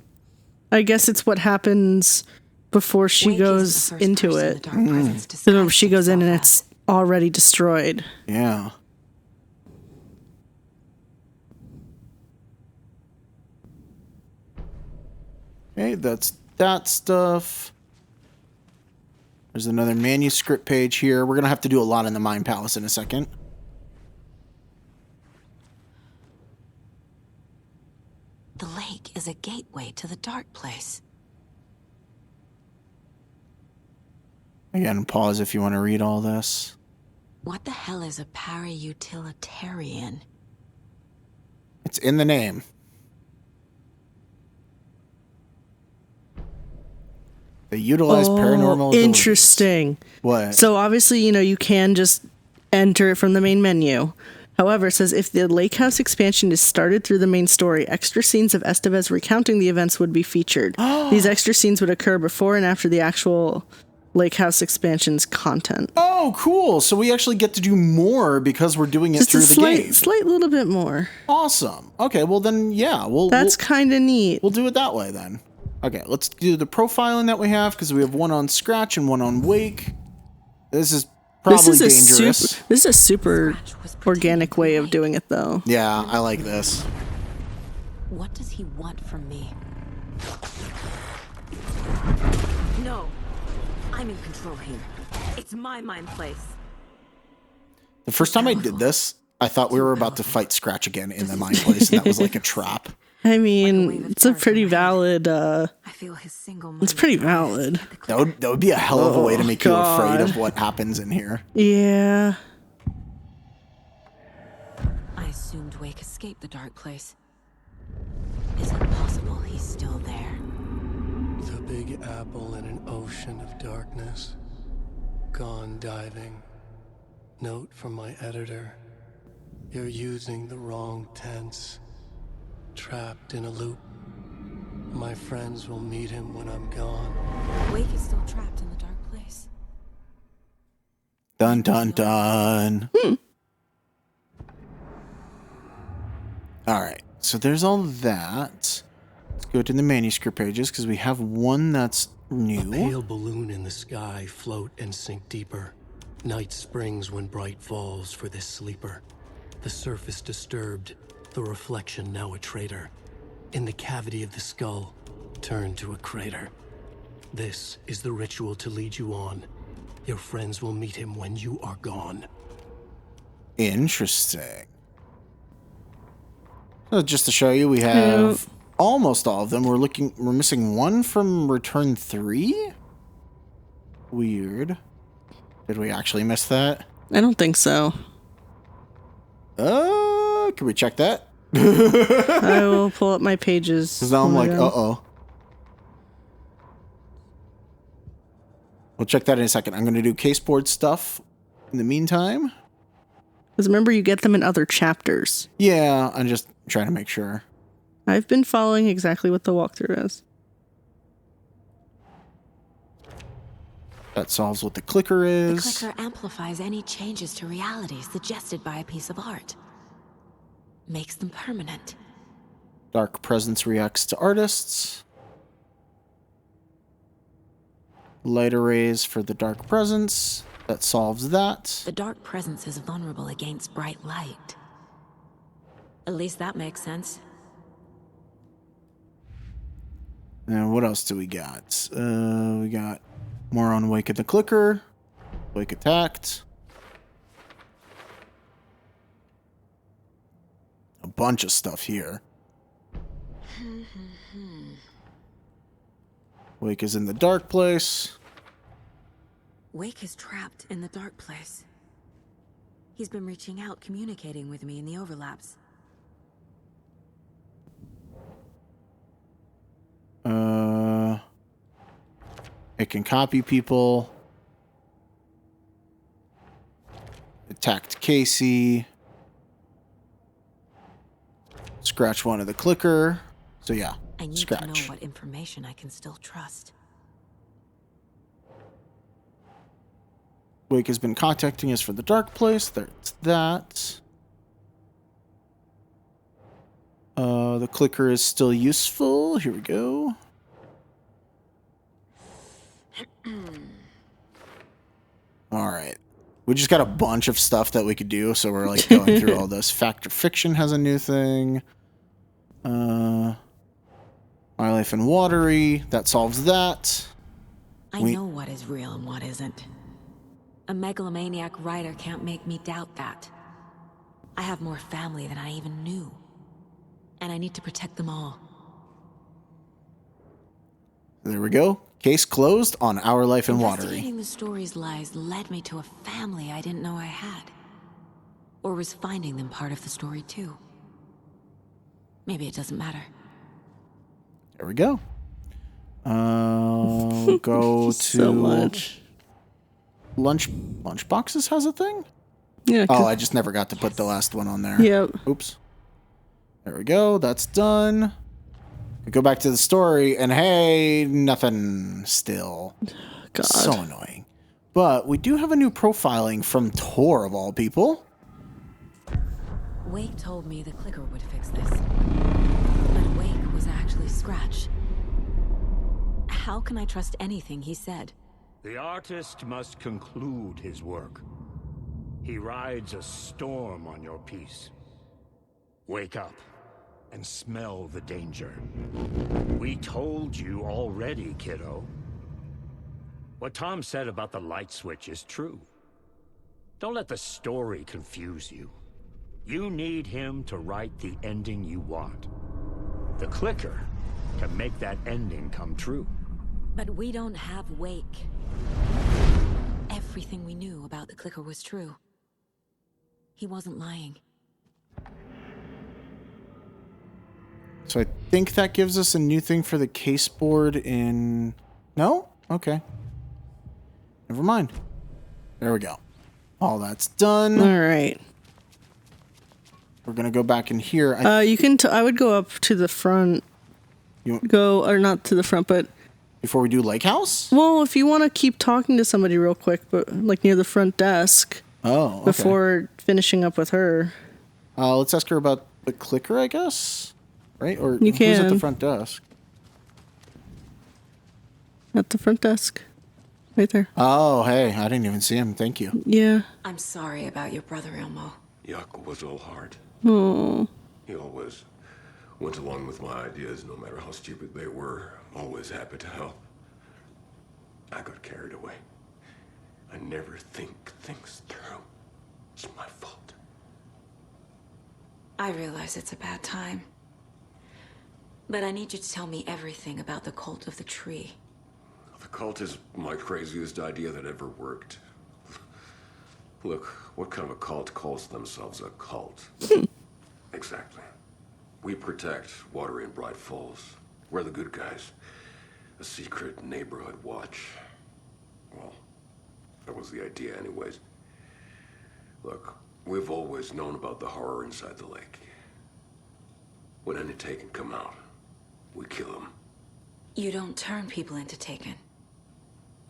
I guess it's what happens before she Wake goes is the first into person it. the dark presence So disguised she goes in and himself it's already destroyed. Yeah. Okay, that's that stuff. There's another manuscript page here. We're going to have to do a lot in the Mind Palace in a second. The lake is a gateway to the dark place. Again, pause if you want to read all this. What the hell is a para-utilitarian? It's in the name. They utilize paranormal abilities. Interesting. What? So obviously, you can just enter it from the main menu. However, it says if the lake house expansion is started through the main story, extra scenes of Estevez recounting the events would be featured. These extra scenes would occur before and after the actual lake house expansion's content. Oh, cool. So we actually get to do more because we're doing it Just through a the game. slight little bit more. Awesome. Okay, well then, yeah. That's kind of neat. We'll do it that way then. Okay, let's do the profiling that we have because we have one on Scratch and one on Wake. This is probably dangerous. This is a super organic way of doing it, though. Yeah, I like this. What does he want from me? No. I'm in control here. It's my mind place. The first time I did this, I thought we were about to fight Scratch again in the Mind Place, and that was like a trap. I mean, it's a pretty valid. I feel his single It's pretty valid. That would be a hell of a way to make you afraid God. of what happens in here. Yeah. I assumed Wake escaped the dark place. Is it possible he's still there? The Big Apple in an ocean of darkness. Gone diving. Note from my editor. You're using the wrong tense. Trapped in a loop. My friends will meet him when I'm gone. Wake is still trapped in the dark place. Dun, dun, dun. All right. So there's all that. Let's go to the manuscript pages because we have one that's new. A pale balloon in the sky, float and sink deeper. Night springs when bright falls for this sleeper. The surface disturbed, the reflection now a traitor. In the cavity of the skull, turned to a crater. This is the ritual to lead you on. Your friends will meet him when you are gone. Interesting. Just to show you, we have almost all of them. We're missing one from Return 3. Weird. Did we actually miss that? I don't think so. Can we check that? I will pull up my pages. Because now I'm like, when uh-oh. We'll check that in a second. I'm going to do caseboard stuff in the meantime. Because remember, you get them in other chapters. Yeah, I'm just trying to make sure. I've been following exactly what the walkthrough is. That solves what the clicker is. The clicker amplifies any changes to reality suggested by a piece of art. Makes them permanent. Dark presence reacts to artists. Light arrays for the dark presence. That solves that. The dark presence is vulnerable against bright light. At least that makes sense. And what else do we got? We got more on Wake at the Clicker. Wake attacked. A bunch of stuff here. Wake is in the dark place. Wake is trapped in the dark place. He's been reaching out, communicating with me in the overlaps. It can copy people. Attacked Casey. Scratch one of the clicker. So yeah, I need to know what information I can still trust. Wake has been contacting us for the dark place. There's that. The clicker is still useful. Here we go. All right. We just got a bunch of stuff that we could do, so we're like going through all this. Fact or Fiction has a new thing. My Life in Watery, that solves that. I know what is real and what isn't. A megalomaniac writer can't make me doubt that. I have more family than I even knew. And I need to protect them all. There we go. Case closed on Our Life in Watery. Investigating the story's lies led me to a family I didn't know I had. Or was finding them part of the story too. Maybe it doesn't matter. There we go. Go to so much. Lunchboxes has a thing? Yeah. Oh, I just never got to put the last one on there. Yep. Oops. There we go. That's done. We go back to the story, and hey, nothing still. God. So annoying. But we do have a new profiling from Tor, of all people. Wake told me the clicker would fix this. But Wake was actually Scratch. How can I trust anything he said? The artist must conclude his work. He rides a storm on your piece. Wake up and smell the danger. We told you already, kiddo. What Tom said about the light switch is true. Don't let the story confuse you. You need him to write the ending you want. The clicker can make that ending come true. But we don't have Wake. Everything we knew about the clicker was true. He wasn't lying. So I think that gives us a new thing for the case board in... No? Okay. Never mind. There we go. All that's done. All right. We're going to go back in here. You can... I would go up to the front. Or not to the front, but... Before we do Lake House? Well, if you want to keep talking to somebody real quick, but like near the front desk. Oh, okay. Before finishing up with her. Let's ask her about the clicker, I guess? Right? Or you can. Who's at the front desk? At the front desk. Right there. Oh, hey. I didn't even see him. Thank you. Yeah. I'm sorry about your brother, Elmo. Yaakov was all heart. Oh. He always went along with my ideas, no matter how stupid they were. Always happy to help. I got carried away. I never think things through. It's my fault. I realize it's a bad time. But I need you to tell me everything about the cult of the tree. The cult is my craziest idea that ever worked. Look, what kind of a cult calls themselves a cult? Exactly. We protect Water in Bright Falls. We're the good guys. A secret neighborhood watch. Well, that was the idea anyways. Look, we've always known about the horror inside the lake. When any Taken come out, we kill them. You don't turn people into Taken.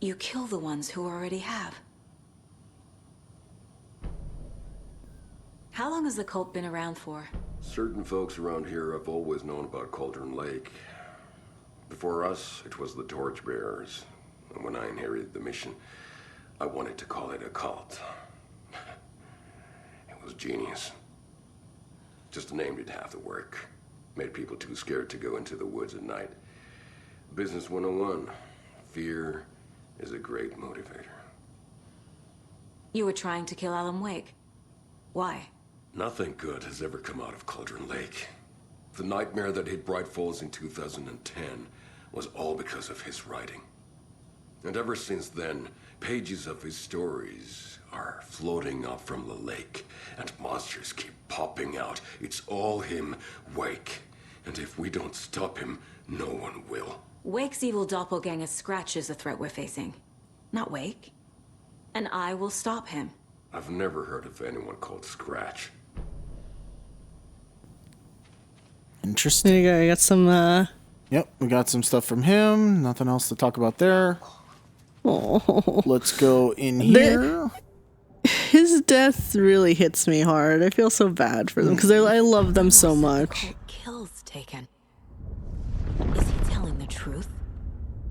You kill the ones who already have. How long has the cult been around for? Certain folks around here have always known about Cauldron Lake. Before us, it was the Torchbearers. And when I inherited the mission, I wanted to call it a cult. It was genius. Just a name did half the work. Made people too scared to go into the woods at night. Business 101. Fear is a great motivator. You were trying to kill Alan Wake. Why? Nothing good has ever come out of Cauldron Lake. The nightmare that hit Bright Falls in 2010 was all because of his writing. And ever since then, pages of his stories are floating up from the lake, and monsters keep popping out. It's all him, Wake. And if we don't stop him, no one will. Wake's evil doppelganger Scratch is the threat we're facing. Not Wake. And I will stop him. I've never heard of anyone called Scratch. Interesting. There you go. You got some, Yep, we got some stuff from him. Nothing else to talk about there. Oh. Let's go in here. His death really hits me hard. I feel so bad for them because I love them so much. Cult kills Taken. Is he telling the truth?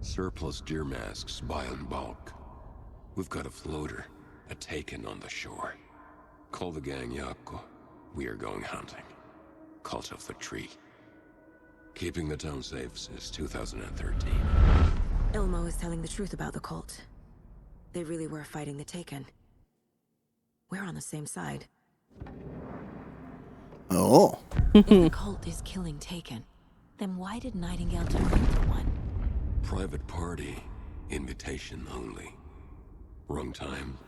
Surplus deer masks buy in bulk. We've got a floater, a Taken on the shore. Call the gang Yako. We are going hunting. Cult of the Tree. Keeping the town safe since 2013. Ilmo is telling the truth about the cult. They really were fighting the Taken. We're on the same side. Oh. If the cult is killing Taken, then why did Nightingale turn into one? Private party. Invitation only. Wrong time.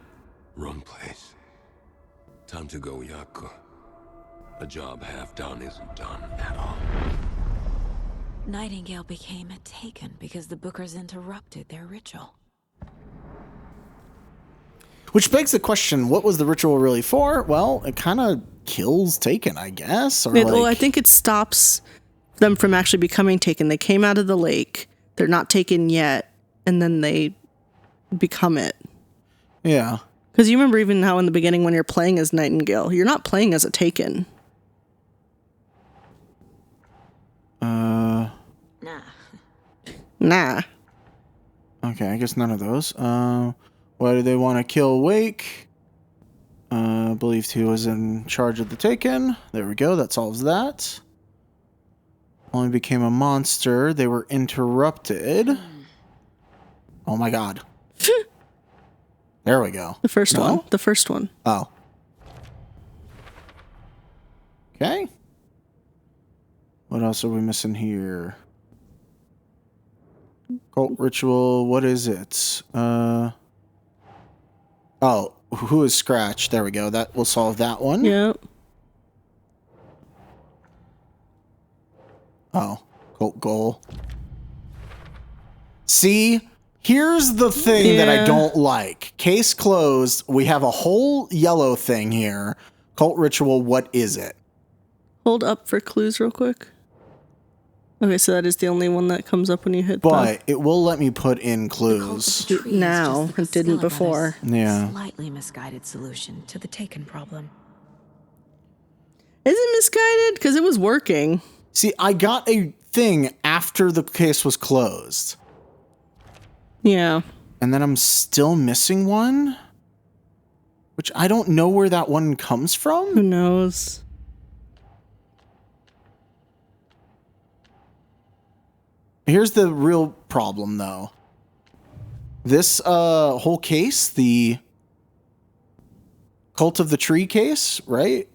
Wrong place. Time to go, Yako. A job half done isn't done at all. Nightingale became a Taken because the Bookers interrupted their ritual. Which begs the question, what was the ritual really for? Well, it kind of kills Taken, I guess. Or Well, I think it stops them from actually becoming Taken. They came out of the lake. They're not Taken yet. And then they become it. Yeah. Because you remember even how in the beginning when you're playing as Nightingale, you're not playing as a Taken. Nah. Okay, I guess none of those. Why do they want to kill Wake? Believed he was in charge of the Taken. There we go, that solves that. Only became a monster. They were interrupted. Oh my god. There we go. The first one. The first one. Oh. Okay. What else are we missing here? Cult ritual. What is it? Oh, who is Scratch? There we go. That will solve that one. Yep. Oh, cult goal. See, here's the thing that I don't like. Case closed. We have a whole yellow thing here. Cult ritual. What is it? Hold up for clues real quick. Okay, so that is the only one that comes up when you hit But it will let me put in clues. Now. It didn't before. Yeah. Slightly misguided solution to the Taken problem. Is it misguided? Because it was working. See, I got a thing after the case was closed. Yeah. And then I'm still missing one? Which I don't know where that one comes from. Who knows? Here's the real problem, though. This whole case, the Cult of the Tree case, right?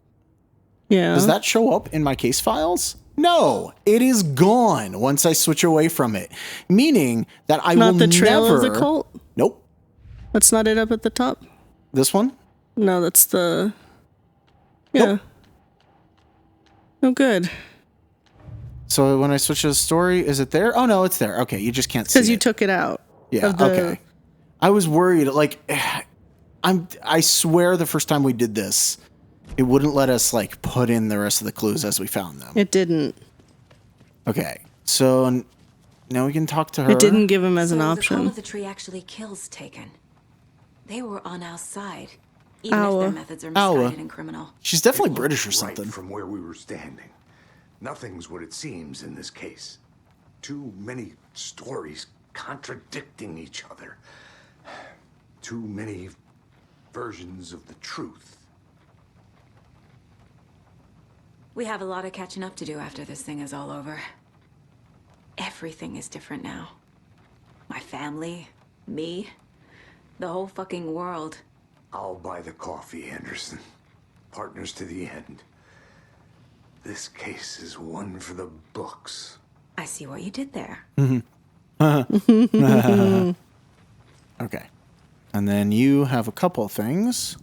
Yeah. Does that show up in my case files? No, it is gone once I switch away from it. Meaning that I will Not the trail never... of the cult? Nope. That's not it up at the top? This one? No, that's the... Yeah. Nope. Oh, good. So when I switch to the story, is it there? Oh, no, it's there. Okay, you just can't see it. Because you took it out. Yeah, okay. I was worried, like, I swear the first time we did this, it wouldn't let us, like, put in the rest of the clues as we found them. It didn't. Okay, so now we can talk to her. It didn't give him as an So option. the call of the tree actually kills Taken. They were on our side, even if Ow. their methods are Ow. misguided and criminal. She's definitely It British or looked something. Right from where we were standing. Nothing's what it seems in this case. Too many stories contradicting each other. Too many versions of the truth. We have a lot of catching up to do after this thing is all over. Everything is different now. My family, me, the whole fucking world. I'll buy the coffee, Anderson. Partners to the end. This case is one for the books. I see what you did there. Okay. And then you have a couple things.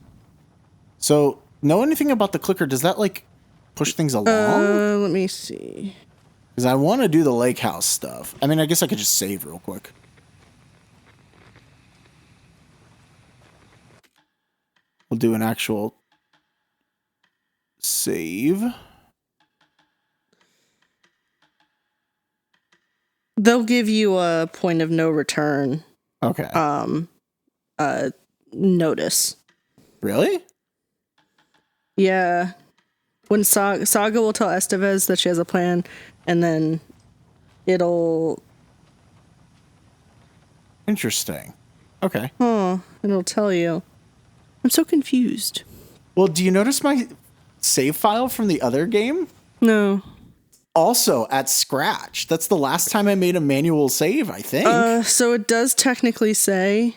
So, know anything about the clicker? Does that, like, push things along? Let me see. Because I want to do the lake house stuff. I mean, I guess I could just save real quick. We'll do an actual save. They'll give you a point of no return Okay. notice. Really? Yeah. When Saga will tell Estevez that she has a plan, and then it'll Interesting. Okay. it'll tell you. I'm so confused. Well, do you notice my save file from the other game? No. Also at scratch. That's the last time I made a manual save, I think. So it does technically say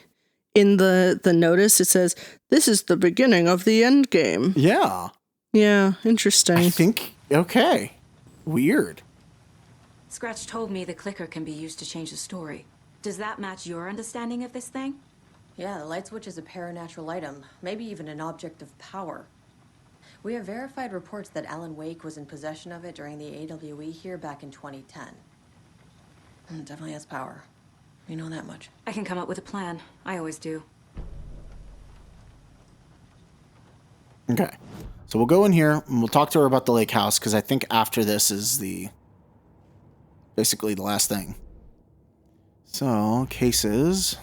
in the notice, it says, this is the beginning of the end game. Yeah. Yeah, interesting. I think, okay. Weird. Scratch told me the clicker can be used to change the story. Does that match your understanding of this thing? Yeah, the light switch is a paranatural item, maybe even an object of power. We have verified reports that Alan Wake was in possession of it during the AWE here back in 2010. It definitely has power. We know that much. I can come up with a plan. I always do. Okay. So we'll go in here and we'll talk to her about the lake house because I think after this is basically the last thing. So, cases.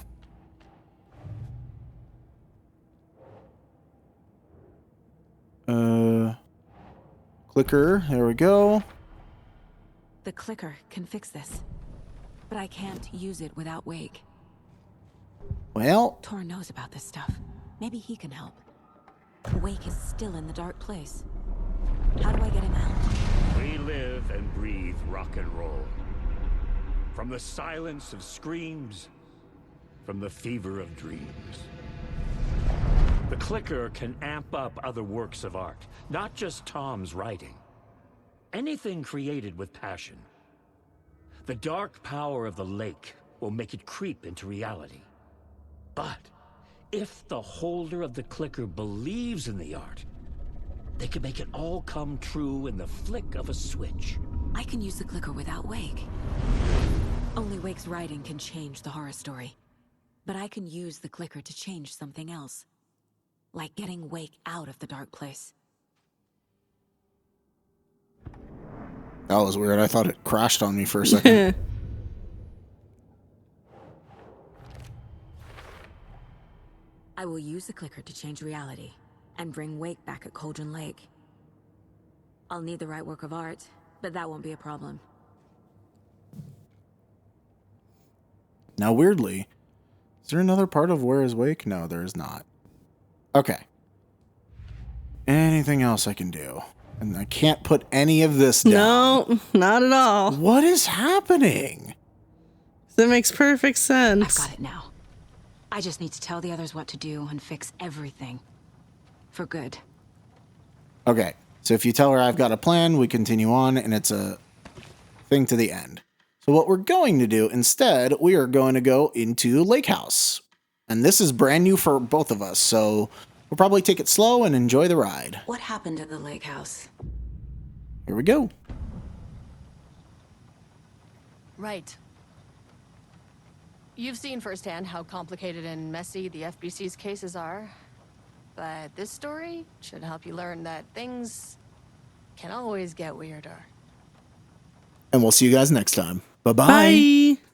Clicker, there we go. The clicker can fix this. But I can't use it without Wake. Well, Tor knows about this stuff. Maybe he can help. Wake is still in the dark place. How do I get him out? We live and breathe rock and roll. From the silence of screams, from the fever of dreams. The clicker can amp up other works of art, not just Tom's writing. Anything created with passion. The dark power of the lake will make it creep into reality. But if the holder of the clicker believes in the art, they can make it all come true in the flick of a switch. I can use the clicker without Wake. Only Wake's writing can change the horror story. But I can use the clicker to change something else. Like getting Wake out of the dark place. that was weird. I thought it crashed on me for a second. I will use the clicker to change reality and bring Wake back at Cauldron Lake. I'll need the right work of art, but that won't be a problem. Now, weirdly, is there another part of Where is Wake? No, there is not. Okay. Anything else I can do? And I can't put any of this down. No, not at all. What is happening? That makes perfect sense. I've got it now. I just need to tell the others what to do and fix everything. For good. Okay. So if you tell her I've got a plan, we continue on, and it's a thing to the end. So what we're going to do instead, we are going to go into Lake House. And this is brand new for both of us, so we'll probably take it slow and enjoy the ride. What happened at the lake house? Here we go. Right. You've seen firsthand how complicated and messy the FBC's cases are. But this story should help you learn that things can always get weirder. And we'll see you guys next time. Bye-bye. Bye.